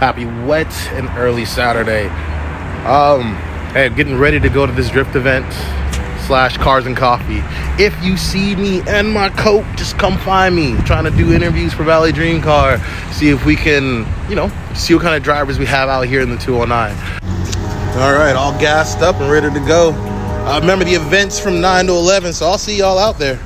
Happy wet and early Saturday. Hey, getting ready to go to this drift event slash cars and coffee. If you see me and my coat, just come find me. Trying to do interviews for Valley Dream Car. See if we can, see what kind of drivers we have out here in the 209. All right, all gassed up and ready to go. Remember the event's from 9 to 11, so I'll see y'all out there.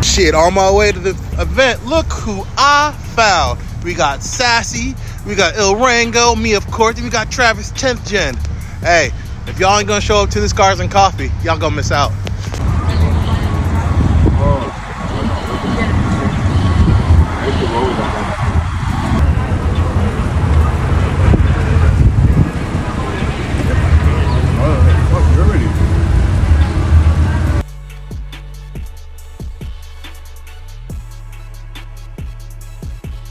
Shit, on my way to the event, look who I found. We got Sassy, we got Il Rango, me of course, and we got Travis 10th Gen. Hey, if y'all ain't gonna show up to this Cars and Coffee, y'all gonna miss out.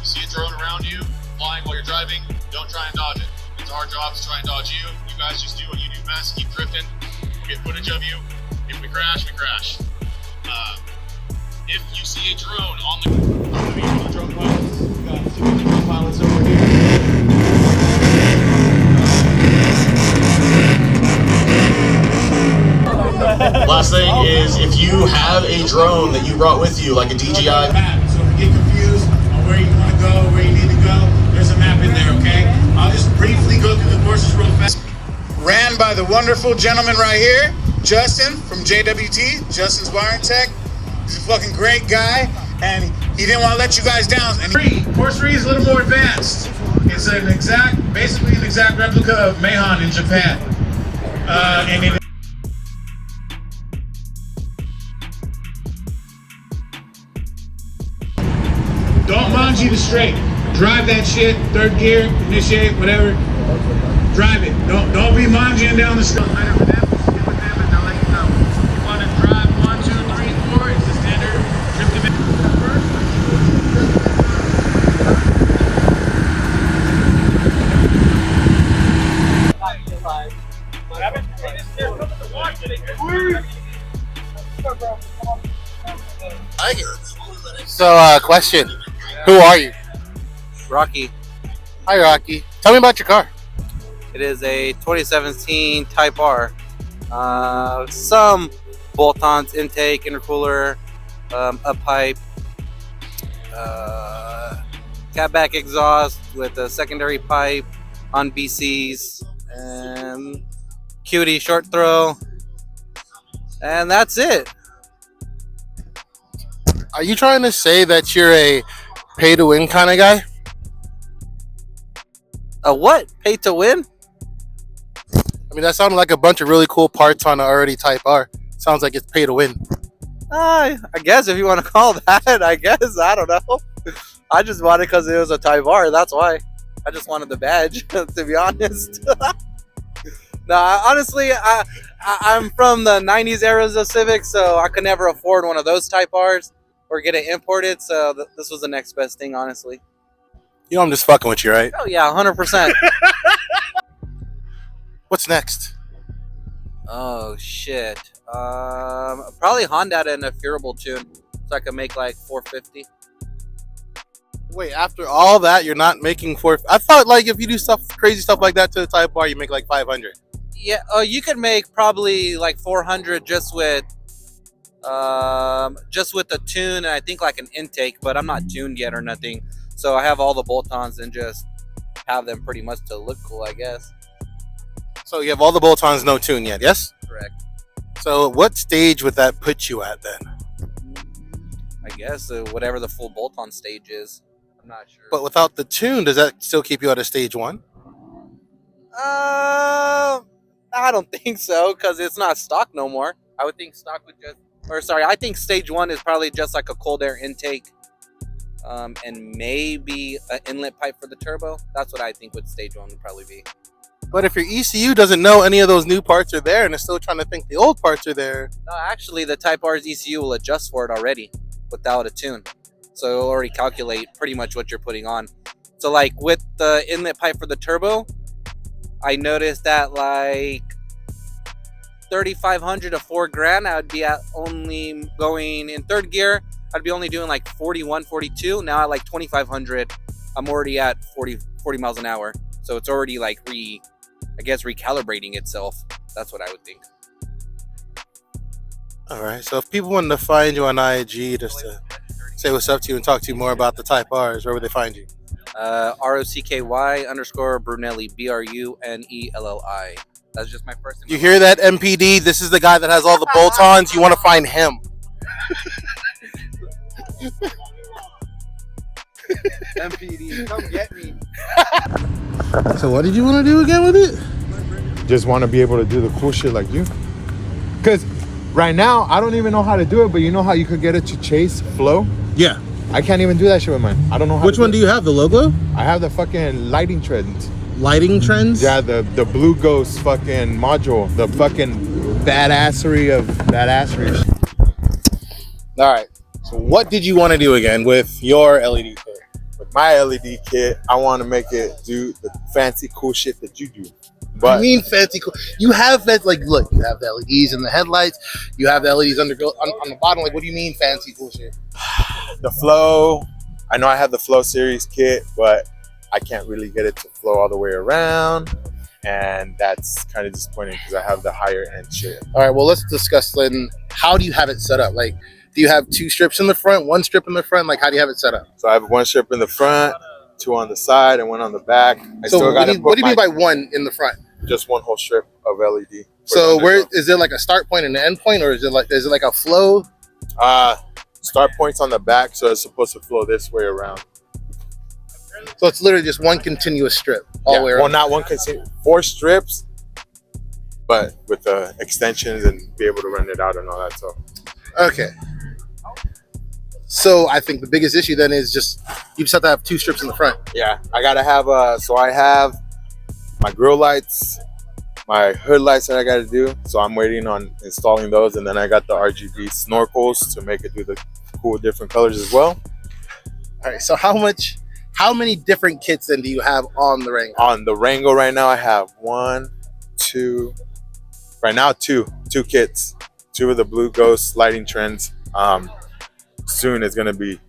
See a drone around you, flying while you're driving, don't try and dodge it. It's our job to try and dodge you. You guys just do what you do best, keep drifting. We'll get footage of you. If we crash, we crash. If you see a drone on the drone pilots, we got 2 drone pilots over here. Last thing is, if you have a drone that you brought with you, like a DJI map, so if you get confused on where you want to go, where you need to go, there's a map in there, okay? I'll just briefly go through the courses real fast. Ran by the wonderful gentleman right here, Justin from JWT, Justin's Wiring Tech. He's a fucking great guy, and he didn't want to let you guys down. And course 3 is a little more advanced. It's basically an exact replica of Mahon in Japan. Don't manji the straight. Drive that shit, 3rd gear, initiate, whatever. Drive it. Don't be manjiing down the straight. Better for them, just get with them and they'll let you know. You want to drive 1, 2, 3, 4, it's the standard drift event. So, question. Who are you? Rocky. Hi, Rocky. Tell me about your car. It is a 2017 Type R. Some bolt-ons, intake, intercooler, a pipe, catback exhaust with a secondary pipe on BCs, and QD short throw, and that's it. Are you trying to say that you're a pay-to-win kind of guy? A what? Pay to win? I mean, that sounded like a bunch of really cool parts on an already Type R. Sounds like it's pay-to-win. I guess if you want to call that, I guess. I don't know. I just wanted it because it was a Type R. That's why. I just wanted the badge, to be honest. No, honestly, I'm from the 90s eras of Civic, so I could never afford one of those Type Rs or get it imported, so this was the next best thing, honestly. You know I'm just fucking with you, right? Oh, yeah, 100%. What's next? Oh, shit. Probably Honda and a Furable tune, so I could make like 450. Wait, after all that, you're not making I thought like if you do crazy stuff like that to the Type R, you make like 500. Yeah, you could make probably like 400 just with the tune and I think like an intake, but I'm not tuned yet or nothing. So I have all the bolt-ons and just have them pretty much to look cool, I guess. So you have all the bolt-ons, no tune yet, yes? Correct. So what stage would that put you at then? I guess whatever the full bolt-on stage is. I'm not sure. But without the tune, does that still keep you at a stage 1? I don't think so, because it's not stock no more. I would think stock would I think stage 1 is probably just like a cold air intake, and maybe an inlet pipe for the turbo. That's what I think what stage 1 would probably be. But if your ECU doesn't know any of those new parts are there and is still trying to think the old parts are there. No, actually, the Type R's ECU will adjust for it already without a tune. So it'll already calculate pretty much what you're putting on. So like with the inlet pipe for the turbo, I noticed that like $3,500 to $4,000, I would be at only going in third gear. I'd be only doing like 41, 42. Now at like 2,500, I'm already at 40 miles an hour. So it's already like recalibrating itself. That's what I would think. All right. So if people wanted to find you on IG just to say what's up to you and talk to you more about the Type R's, where would they find you? ROCKY_Brunelli, BRUNELLI. That's just my first. You hear that, MPD? This is the guy that has all the bolt-ons. You want to find him. MPD, come get me. So what did you want to do again with it? Just want to be able to do the cool shit like you. Because right now, I don't even know how to do it, but you know how you could get it to chase flow? Yeah. I can't even do that shit with mine. I don't know how Which to one do you have? The logo? I have the fucking lighting trends. Lighting trends? Yeah, the Blue Ghost fucking module. The fucking badassery of badassery. All right. So what did you want to do again with your LED kit? With my LED kit, I want to make it do the fancy cool shit that you do. But I mean fancy cool. You have that, like, look, you have the LEDs in the headlights. You have the LEDs on the bottom. Like, what do you mean fancy cool shit? The flow. I know I have the Flow Series kit, but I can't really get it to flow all the way around. And that's kind of disappointing because I have the higher end shit. All right, well, let's discuss then. How do you have it set up? Like, do you have two strips in the front, one strip in the front? Like, how do you have it set up? So I have one strip in the front, two on the side, and one on the back. So what do you mean by one in the front? Just one whole strip of LED. So where is there like a start point and an end point, or is it like a flow? Start point's on the back, so it's supposed to flow this way around. So it's literally just one continuous strip all the way around. Well, not one continuous, 4 strips, but with the extensions and be able to run it out and all that. So okay. So I think the biggest issue then is you just have to have 2 strips in the front. yeah, I gotta have so I have my grill lights, my hood lights that I gotta do. So I'm waiting on installing those, and then I got the RGB snorkels to make it do the cool different colors as well. All right. So how many different kits then do you have on the Wrangle? On the Wrangle right now, I have 1, 2, right now 2 kits, 2 of the Blue Ghost lighting trends. Soon it's gonna be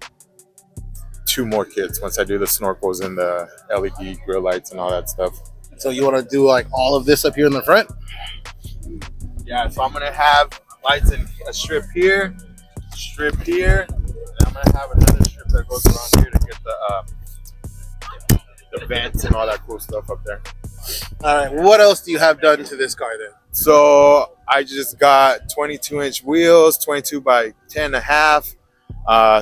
2 more kits once I do the snorkels and the LED grill lights and all that stuff. So you want to do like all of this up here in the front? Yeah, so I'm gonna have lights in a strip here, and I'm gonna have another strip that goes around here to get the vents and all that cool stuff up there. All right. What else do you have done to this car then? So I just got 22-inch wheels, 22 by 10.5.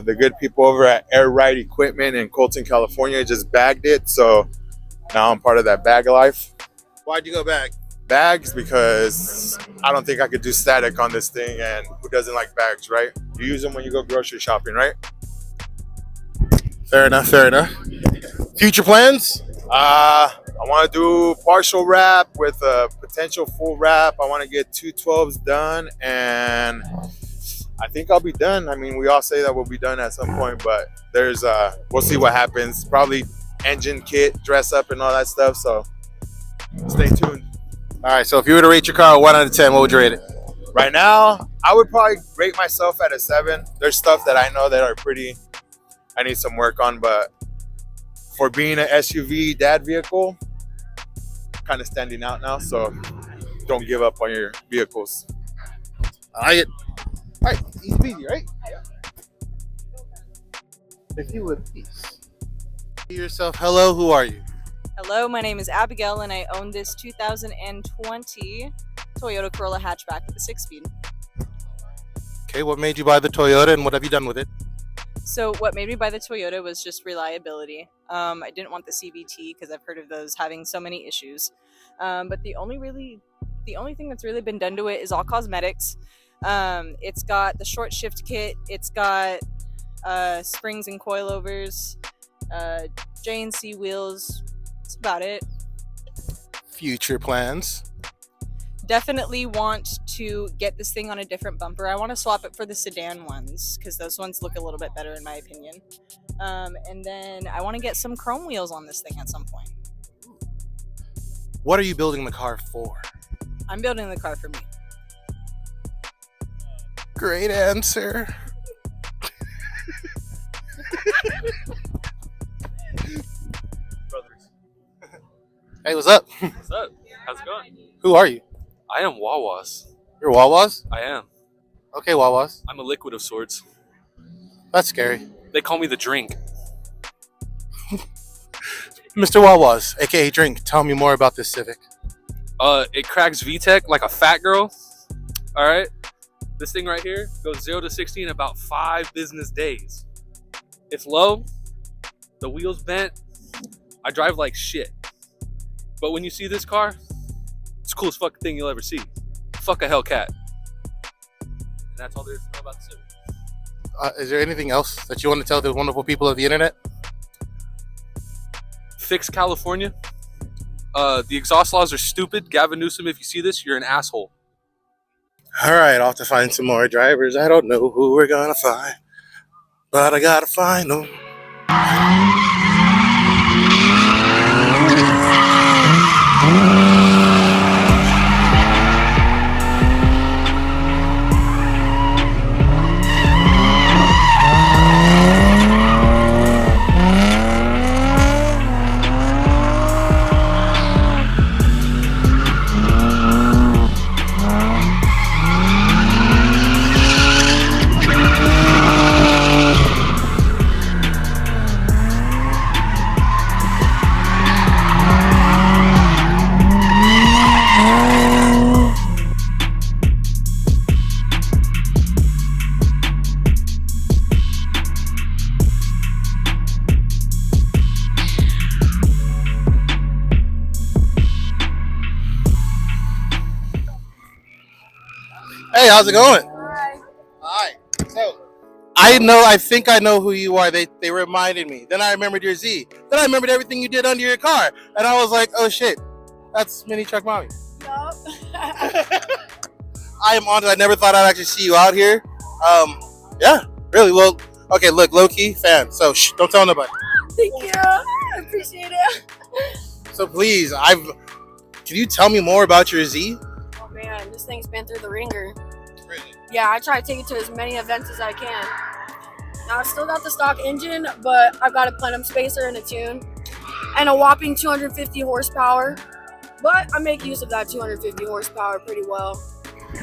The good people over at Air Ride Equipment in Colton, California just bagged it. So now I'm part of that bag life. Why'd you go back? Bags, because I don't think I could do static on this thing, and who doesn't like bags, right? You use them when you go grocery shopping, right? Fair enough. Future plans? I want to do partial wrap with a potential full wrap. I want to get 212s done, and I think I'll be done. I mean, we all say that we'll be done at some point, but we'll see what happens. Probably engine kit, dress up, and all that stuff. So stay tuned. All right. So if you were to rate your car 1 out of 10, what would you rate it? Right now, I would probably rate myself at a 7. There's stuff that I know that are I need some work on, but for being an SUV dad vehicle, kind of standing out now. So don't give up on your vehicles. All right, easy peasy, right? Yeah. If you would please. Yourself, hello, who are you? Hello, my name is Abigail and I own this 2020 Toyota Corolla hatchback with a 6-speed. Okay, what made you buy the Toyota and what have you done with it? So what made me buy the Toyota was just reliability. I didn't want the CVT because I've heard of those having so many issues. But the only thing that's really been done to it is all cosmetics. It's got the short shift kit. It's got springs and coilovers, J&C wheels. That's about it. Future plans? Definitely want to get this thing on a different bumper. I want to swap it for the sedan ones because those ones look a little bit better in my opinion. And then I want to get some chrome wheels on this thing at some point. What are you building the car for? I'm building the car for me. Great answer. Brothers. Hey, what's up? What's up? How's it going? Who are you? I am Wawas. You're Wawas? I am. Okay, Wawas. I'm a liquid of sorts. That's scary. They call me the drink. Mr. Wawas, aka Drink, tell me more about this Civic. It cracks VTEC like a fat girl. All right. This thing right here goes 0 to 60 in about 5 business days. It's low. The wheels bent. I drive like shit. But when you see this car, it's the coolest fucking thing you'll ever see. Fuck a Hellcat. And that's all there is to know about the Civic. Is there anything else that you want to tell the wonderful people of the internet? Fix California. The exhaust laws are stupid. Gavin Newsom, if you see this, you're an asshole. All right, I'll have to find some more drivers. I don't know who we're gonna find, but I gotta find them. Hey, how's it going? Hi. So, I think I know who you are. They reminded me. Then I remembered your Z. Then I remembered everything you did under your car. And I was like, oh shit, that's Mini Truck Mommy. Yup. I am honored. I never thought I'd actually see you out here. Yeah, really. Well, okay, look, low-key fan. So, don't tell nobody. Thank you. I appreciate it. So please, can you tell me more about your Z? Oh man, this thing's been through the ringer. Really? Yeah, I try to take it to as many events as I can. Now I've still got the stock engine, but I've got a plenum spacer and a tune, and a whopping 250 horsepower. But I make use of that 250 horsepower pretty well.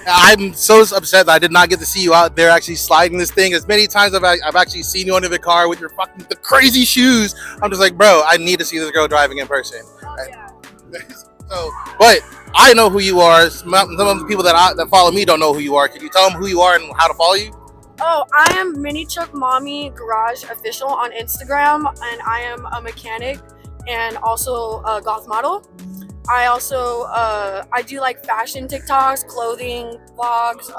I'm so upset that I did not get to see you out there actually sliding this thing. As many times I've actually seen you under the car with your the crazy shoes. I'm just like, bro, I need to see this girl driving in person. Oh, yeah. So, but I know who you are. Some of the people that follow me don't know who you are. Can you tell them who you are and how to follow you? Oh, I am Mini Truck Mommy Garage Official on Instagram, and I am a mechanic and also a goth model. I also I do like fashion TikToks, clothing vlogs.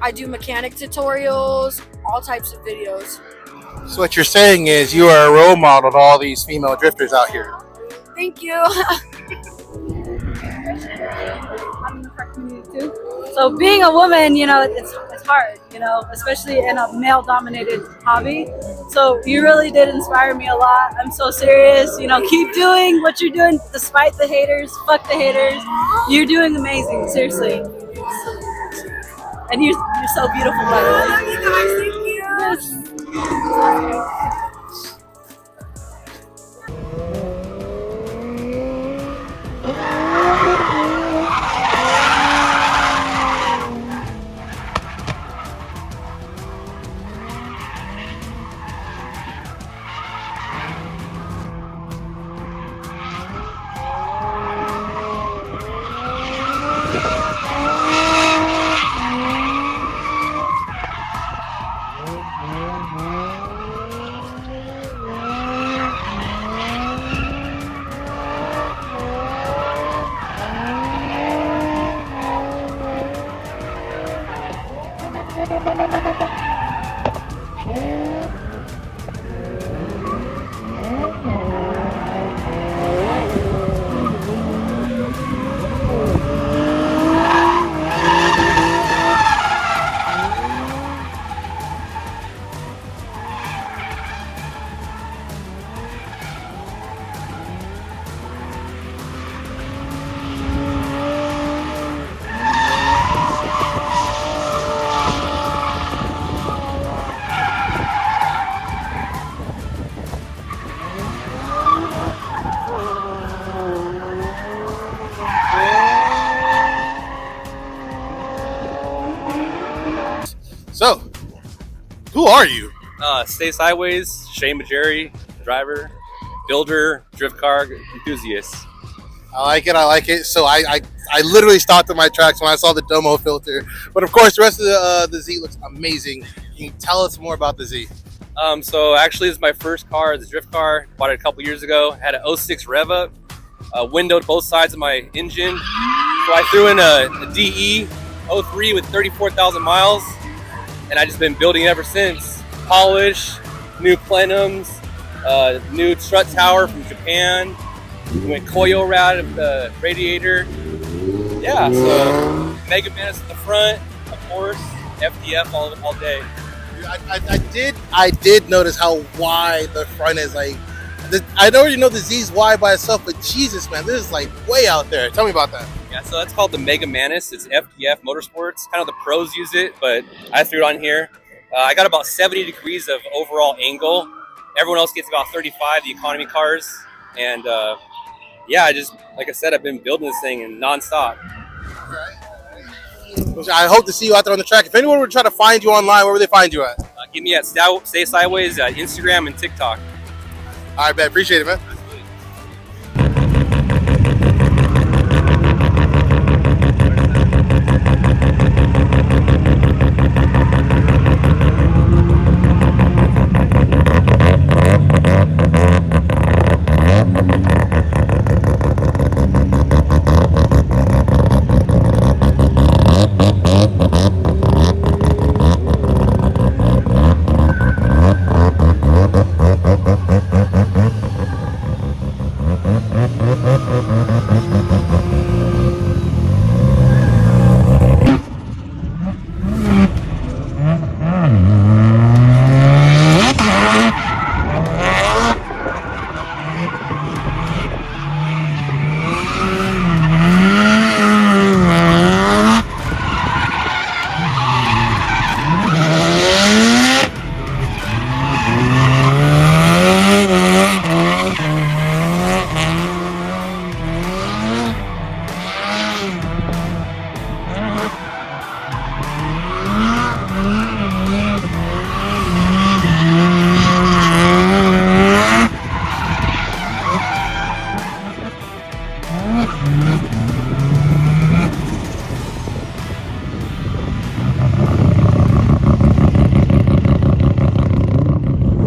I do mechanic tutorials, all types of videos. So what you're saying is you are a role model to all these female drifters out here. Thank you. I'm in the truck community too. So being a woman, you know, it's hard, you know, especially in a male-dominated hobby. So you really did inspire me a lot. I'm so serious. You know, keep doing what you're doing despite the haters. Fuck the haters. You're doing amazing, seriously. And you're so beautiful, by the way. I love you guys. Thank you. Yes. Who are you? Stay Sideways, Shane Majeri, driver, builder, drift car enthusiast. I like it. So I literally stopped in my tracks when I saw the Domo filter. But of course, the rest of the Z looks amazing. Can you tell us more about the Z? So actually, this is my first car, the drift car. Bought it a couple years ago. Had an 06 rev up, windowed both sides of my engine. So I threw in a DE 03 with 34,000 miles, and I just been building it ever since. Polish, new plenums, new strut tower from Japan. We went Koyo route of the radiator. Yeah, so Mega Manus at the front, of course, FDF all day. I did notice how wide the front is. Like, I already know the Z's wide by itself, but Jesus, man, this is like way out there. Tell me about that. Yeah, so that's called the Mega Manus. It's FDF Motorsports. Kind of the pros use it, but I threw it on here. I got about 70 degrees of overall angle. Everyone else gets about 35, the economy cars. And yeah, like I said, I've been building this thing in nonstop. I hope to see you out there on the track. If anyone would try to find you online, where would they find you at? Get me at Stay Sideways, Instagram and TikTok. All right, man. Appreciate it, man.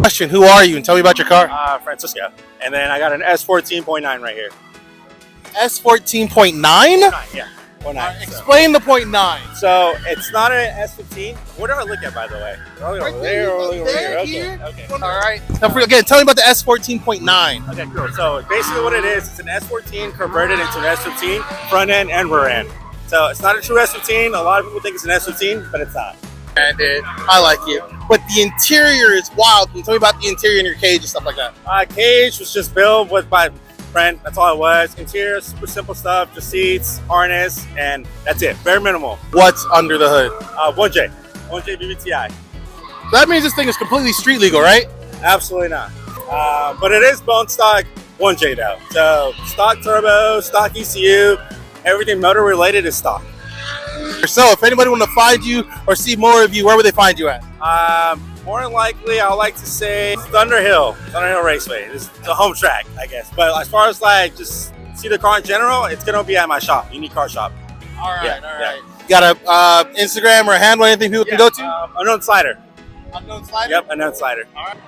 Question, who are you? And tell me about your car. Francisco. And then I got an S14.9 right here. S14.9? Yeah. 0.9. Explain the 0.9. So it's not an S15. What do I look at, by the way? Over there or over here? Okay. All right. Now, again, tell me about the S14.9. Okay, cool. So basically what it is, it's an S14 converted into an S15, front end and rear end. So it's not a true S15. A lot of people think it's an S15, but it's not. And I like it. But the interior is wild. Can you tell me about the interior in your cage and stuff like that? Cage was just built with my friend. That's all it was. Interior, super simple stuff. Just seats, harness, and that's it. Very minimal. What's under the hood? 1J BBTI. So that means this thing is completely street legal, right? Absolutely not. But it is bone stock 1J though. So stock turbo, stock ECU, everything motor related is stock. So if anybody want to find you or see more of you, where would they find you at? More than likely, I would like to say Thunderhill Raceway. It's the home track, I guess. But as far as like just see the car in general, it's gonna be at my shop, Unique Car Shop. All right. You got a Instagram or a handle, anything people can go to? Unknown Slider. Unknown Slider? Yep, Unknown Slider. All right.